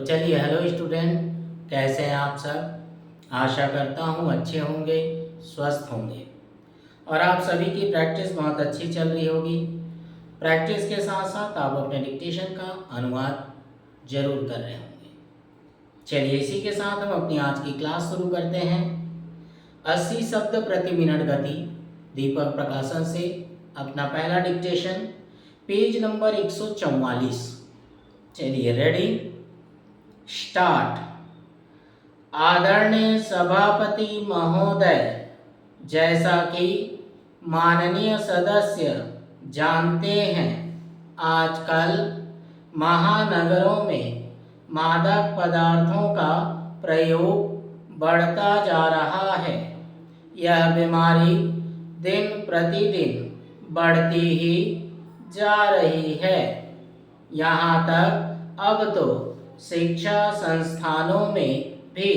चलिए, hello student, कैसे हैं आप सब। आशा करता हूँ अच्छे होंगे, स्वस्थ होंगे और आप सभी की प्रैक्टिस बहुत अच्छी चल रही होगी। प्रैक्टिस के साथ साथ आप अपने डिक्टेशन का अनुवाद जरूर कर रहे होंगे। चलिए, इसी के साथ हम अपनी आज की क्लास शुरू करते हैं। 80 शब्द प्रति मिनट गति, दीपक प्रकाशन से अपना पहला डिक्टेशन, पेज नंबर 144। चलिए, रेडी, स्टार्ट। आदरणीय सभापति महोदय, जैसा कि माननीय सदस्य जानते हैं, आजकल महानगरों में मादक पदार्थों का प्रयोग बढ़ता जा रहा है। यह बीमारी दिन प्रतिदिन बढ़ती ही जा रही है। यहाँ तक अब तो शिक्षा संस्थानों में भी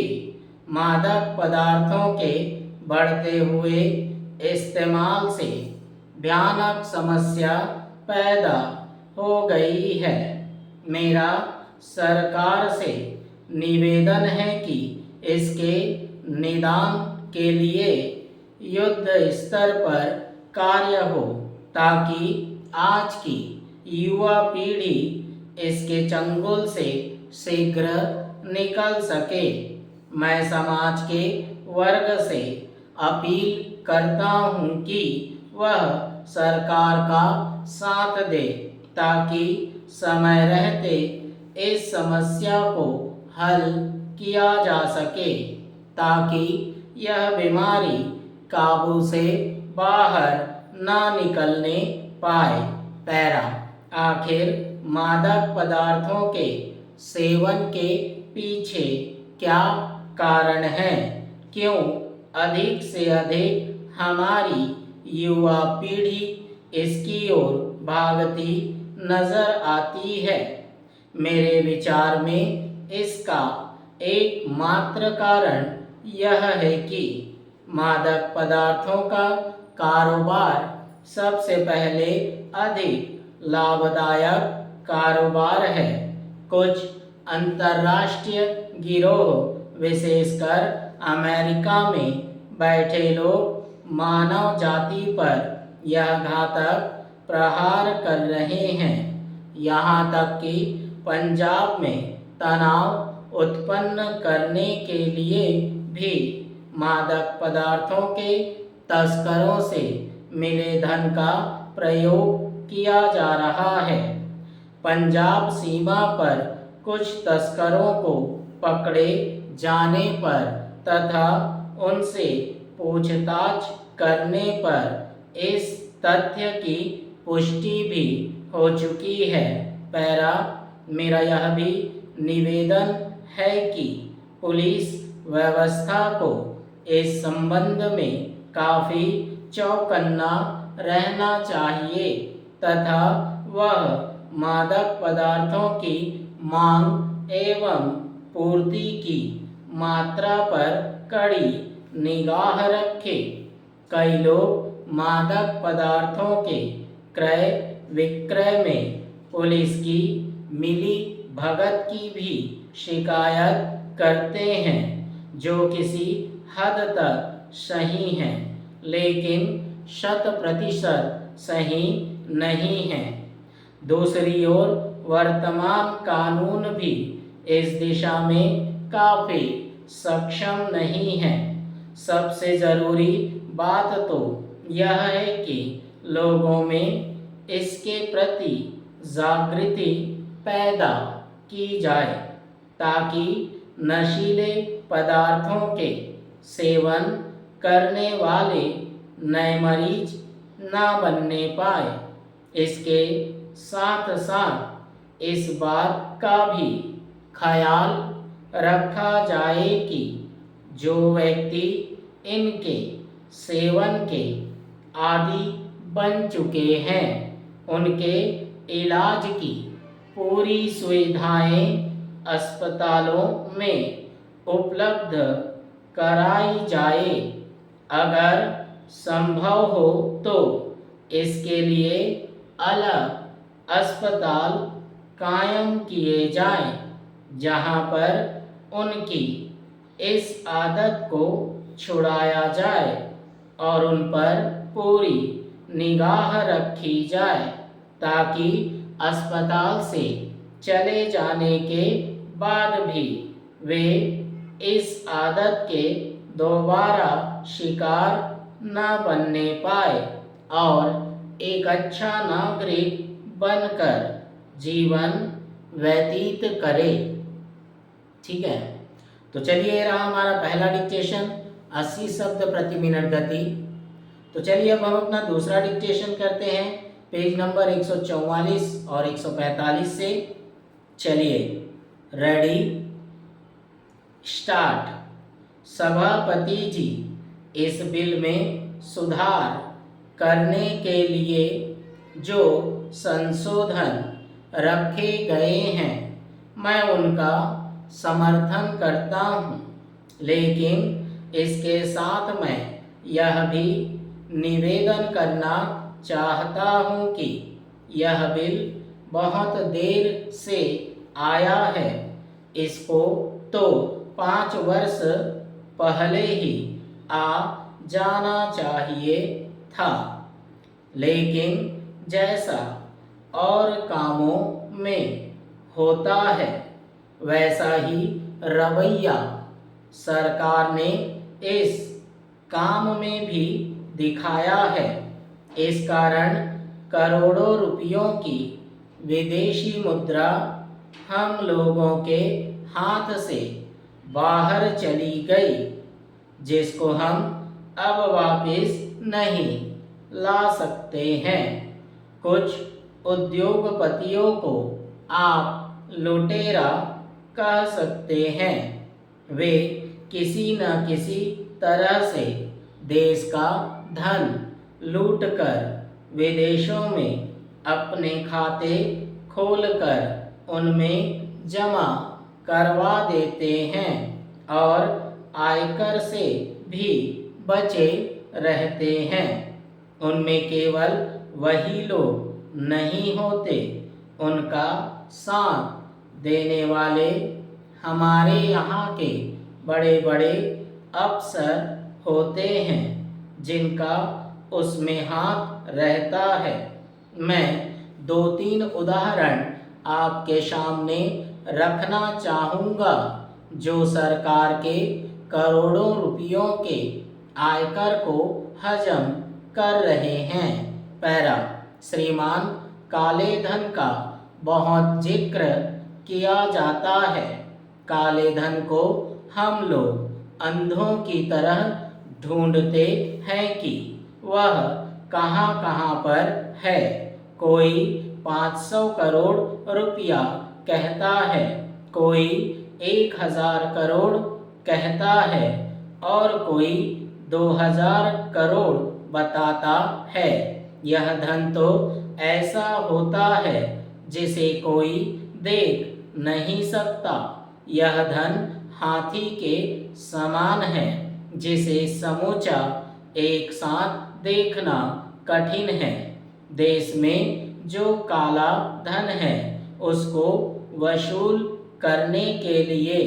मादक पदार्थों के बढ़ते हुए इस्तेमाल से भयानक समस्या पैदा हो गई है। मेरा सरकार से निवेदन है कि इसके निदान के लिए युद्ध स्तर पर कार्य हो, ताकि आज की युवा पीढ़ी इसके चंगुल से शीघ्र निकल सके। मैं समाज के वर्ग से अपील करता हूं कि वह सरकार का साथ दे, ताकि समय रहते इस समस्या को हल किया जा सके, ताकि यह बीमारी काबू से बाहर न निकलने पाए। पैरा। आखिर मादक पदार्थों के सेवन के पीछे क्या कारण है? क्यों अधिक से अधिक हमारी युवा पीढ़ी इसकी ओर भागती नजर आती है? मेरे विचार में इसका एकमात्र कारण यह है कि मादक पदार्थों का कारोबार सबसे पहले अधिक लाभदायक कारोबार है। कुछ अंतर्राष्ट्रीय गिरोह, विशेषकर अमेरिका में बैठे लोग मानव जाति पर यह घातक प्रहार कर रहे हैं। यहाँ तक कि पंजाब में तनाव उत्पन्न करने के लिए भी मादक पदार्थों के तस्करों से मिले धन का प्रयोग किया जा रहा है। पंजाब सीमा पर कुछ तस्करों को पकड़े जाने पर तथा उनसे पूछताछ करने पर इस तथ्य की पुष्टि भी हो चुकी है। पैरा। मेरा यह भी निवेदन है कि पुलिस व्यवस्था को इस संबंध में काफी चौकन्ना रहना चाहिए तथा वह मादक पदार्थों की मांग एवं पूर्ति की मात्रा पर कड़ी निगाह रखे। कई लोग मादक पदार्थों के क्रय विक्रय में पुलिस की मिली भगत की भी शिकायत करते हैं, जो किसी हद तक सही है, लेकिन 100% सही नहीं है। दूसरी ओर वर्तमान कानून भी इस दिशा में काफी सक्षम नहीं है। सबसे जरूरी बात तो यह है कि लोगों में इसके प्रति जागृति पैदा की जाए, ताकि नशीले पदार्थों के सेवन करने वाले नए मरीज ना बनने पाए। इसके साथ साथ इस बात का भी ख्याल रखा जाए कि जो व्यक्ति इनके सेवन के आदी बन चुके हैं, उनके इलाज की पूरी सुविधाएं अस्पतालों में उपलब्ध कराई जाए। अगर संभव हो तो इसके लिए अलग अस्पताल कायम किए जाएं। जहाँ पर उनकी इस आदत को छुड़ाया जाए और उन पर पूरी निगाह रखी जाए, ताकि अस्पताल से चले जाने के बाद भी वे इस आदत के दोबारा शिकार न बनने पाए और एक अच्छा नागरिक बनकर जीवन व्यतीत करे। ठीक है, तो चलिए ये रहा हमारा पहला डिक्टेशन, 80 शब्द प्रति मिनट गति। तो चलिए अब हम अपना दूसरा डिक्टेशन करते हैं, पेज नंबर 144 और 145 से। चलिए, रेडी, स्टार्ट। सभापति जी, इस बिल में सुधार करने के लिए जो संशोधन रखे गए हैं, मैं उनका समर्थन करता हूँ, लेकिन इसके साथ मैं यह भी निवेदन करना चाहता हूँ कि यह बिल बहुत देर से आया है। इसको तो 5 वर्ष पहले ही आ जाना चाहिए था, लेकिन जैसा और कामों में होता है वैसा ही रवैया सरकार ने इस काम में भी दिखाया है। इस कारण करोड़ों रुपयों की विदेशी मुद्रा हम लोगों के हाथ से बाहर चली गई, जिसको हम अब वापस नहीं ला सकते हैं। कुछ उद्योगपतियों को आप लुटेरा कह सकते हैं। वे किसी न किसी तरह से देश का धन लूटकर विदेशों में अपने खाते खोलकर उनमें जमा करवा देते हैं और आयकर से भी बचे रहते हैं। उनमें केवल वही लोग नहीं होते, उनका साथ देने वाले हमारे यहाँ के बड़े बड़े अफसर होते हैं, जिनका उसमें हाथ रहता है। मैं 2-3 उदाहरण आपके सामने रखना चाहूँगा, जो सरकार के करोड़ों रुपयों के आयकर को हजम कर रहे हैं। पैरा, श्रीमान काले धन का बहुत जिक्र किया जाता है। काले धन को हम लोग अंधों की तरह ढूंढते हैं कि वह कहाँ कहाँ पर है। कोई 500 करोड़ रुपया कहता है, कोई 1000 करोड़ कहता है और कोई 2000 करोड़ बताता है। यह धन तो ऐसा होता है जिसे कोई देख नहीं सकता। यह धन हाथी के समान है, जिसे समूचा एक साथ देखना कठिन है। देश में जो काला धन है, उसको वसूल करने के लिए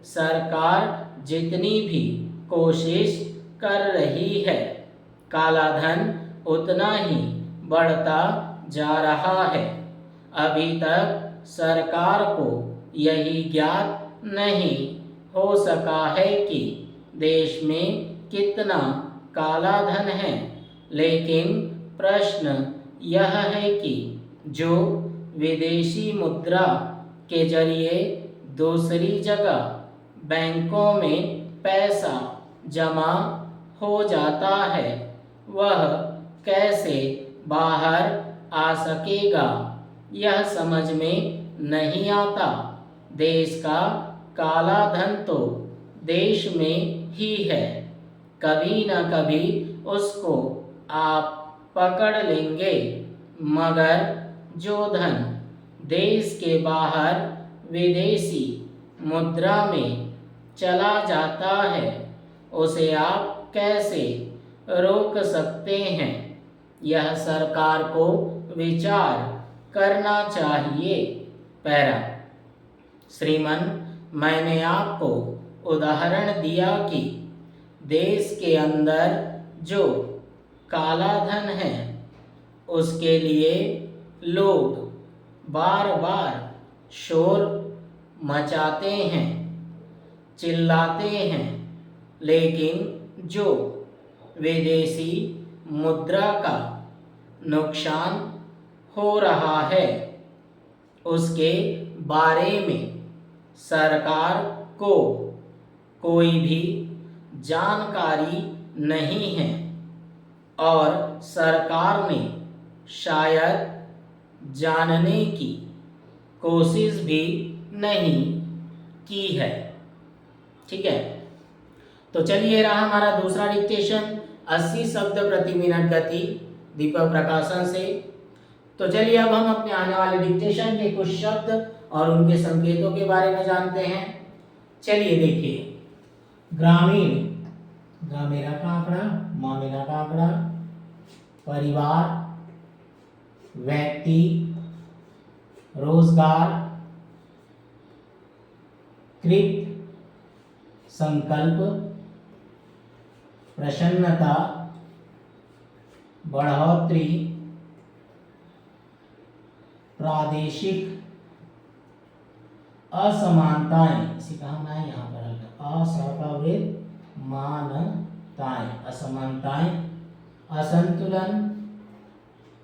सरकार जितनी भी कोशिश कर रही है, काला धन उतना ही बढ़ता जा रहा है। अभी तक सरकार को यही ज्ञात नहीं हो सका है कि देश में कितना काला धन है, लेकिन प्रश्न यह है कि जो विदेशी मुद्रा के जरिए दूसरी जगह बैंकों में पैसा जमा हो जाता है, वह कैसे बाहर आ सकेगा, यह समझ में नहीं आता। देश का काला धन तो देश में ही है, कभी न कभी उसको आप पकड़ लेंगे, मगर जो धन देश के बाहर विदेशी मुद्रा में चला जाता है, उसे आप कैसे रोक सकते हैं? यह सरकार को विचार करना चाहिए। पैरा, श्रीमान, मैंने आपको उदाहरण दिया कि देश के अंदर जो काला धन है उसके लिए लोग बार बार शोर मचाते हैं, चिल्लाते हैं, लेकिन जो विदेशी मुद्रा का नुकसान हो रहा है उसके बारे में सरकार को कोई भी जानकारी नहीं है और सरकार ने शायद जानने की कोशिश भी नहीं की है। ठीक है, तो चलिए रहा हमारा दूसरा डिक्टेशन 80 शब्द प्रति मिनट गति दीपक प्रकाशन से। तो चलिए अब हम अपने आने वाले डिक्टेशन के कुछ शब्द और उनके संकेतों के बारे में जानते हैं। चलिए देखिए, ग्रामीण, ग्रामीण का आंकड़ा, मामीना का आंकड़ा, परिवार, व्यक्ति, रोजगार, कृत, संकल्प, प्रसन्नता, बढ़ोतरी, प्रादेशिक, असमानताएं, इसी का हम है यहाँ पर असमानताएं, असमानताएं, असंतुलन,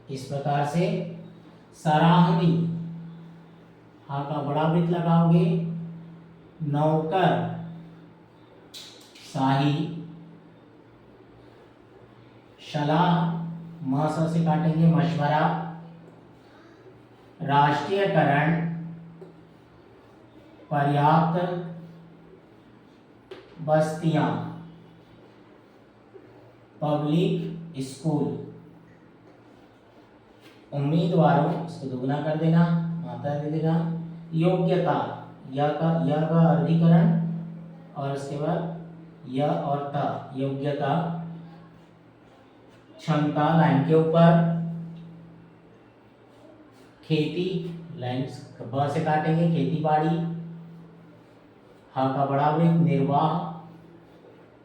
इस प्रकार से सराहनीय, हा का बड़ा वृत्त लगाओगे, नौकर, शाही, सलाह, म से काटेंगे मशवरा, राष्ट्रीयकरण, पर्याप्त, बस्तियां, पब्लिक स्कूल, उम्मीदवारों, इसको दुगना कर देना, मात्रा दे देना, योग्यता, यह का अर्धीकरण और उसके बाद य और ता, योग्यता, क्षमता लाइन के ऊपर, खेती लाइन ब से काटेंगे, खेती बाड़ी, हा का बड़ा वृत्त, निर्वाह,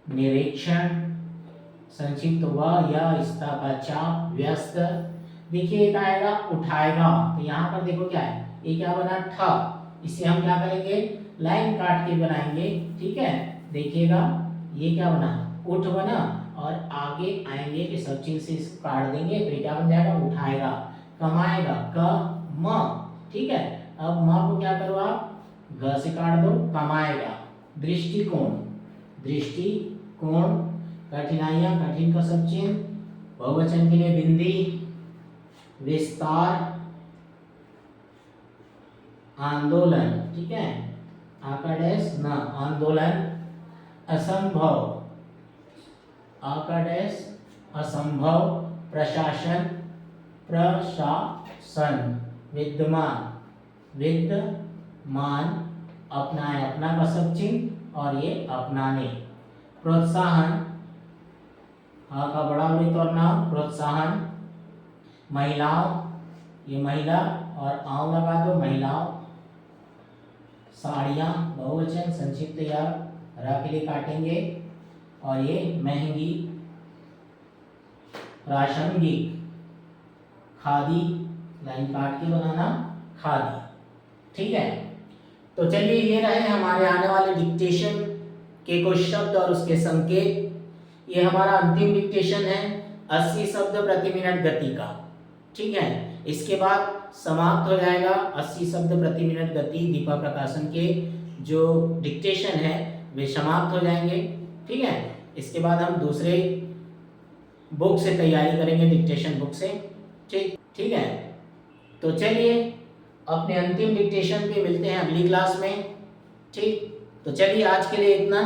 निरीक्षण, संक्षिप्त व या इसका का चाप, व्यस्त। देखिए एक आएगा उठाएगा, तो यहाँ पर देखो क्या है, ये क्या बना ठा, इसे हम क्या करेंगे लाइन काट के बनाएंगे। ठीक है, देखिएगा ये क्या बना, उठ बना, और आगे आएंगे कि सब चीज से इसको काट देंगे तो क्या बन जाएगा, उठाएगा, कमाएगा, क म। ठीक है, अब म को क्या करो आप, ग से काट दो, कमाएगा, दृष्टिकोण, दृष्टिकोण, कठिनाइयां, कठिन का सब चिन्ह, बहुवचन के लिए बिंदी, विस्तार, आंदोलन। ठीक है, आकाडेश न, आंदोलन, असंभव, आकाडेश असंभव, प्रशासन, प्रशासन, विद्यमान, विद्यमान, अपनाए, अपना का सब चिन्ह और ये अपनाने, प्रोत्साहन, हा का बड़ा वृत्त और नाम, प्रोत्साहन, महिलाओं, ये महिला और आव लगा दो, महिलाओं, साड़ियाँ, बहुवचन, संक्षिप्त या रा के लिए काटेंगे, और ये महंगी, प्रासंगिक, खादी, लाइन काट के बनाना, खादी। ठीक है, तो चलिए ये रहे हमारे आने वाले डिक्टेशन के कुछ शब्द और उसके संकेत। ये हमारा अंतिम डिक्टेशन है 80 शब्द प्रति मिनट गति का। ठीक है, इसके बाद समाप्त हो जाएगा 80 शब्द प्रति मिनट गति दीपा प्रकाशन के जो डिक्टेशन है वे समाप्त हो जाएंगे। ठीक है, इसके बाद हम दूसरे बुक से तैयारी करेंगे, डिक्टेशन बुक से। ठीक है, तो चलिए अपने अंतिम डिक्टेशन पे मिलते हैं अगली क्लास में। ठीक, तो चलिए आज के लिए इतना।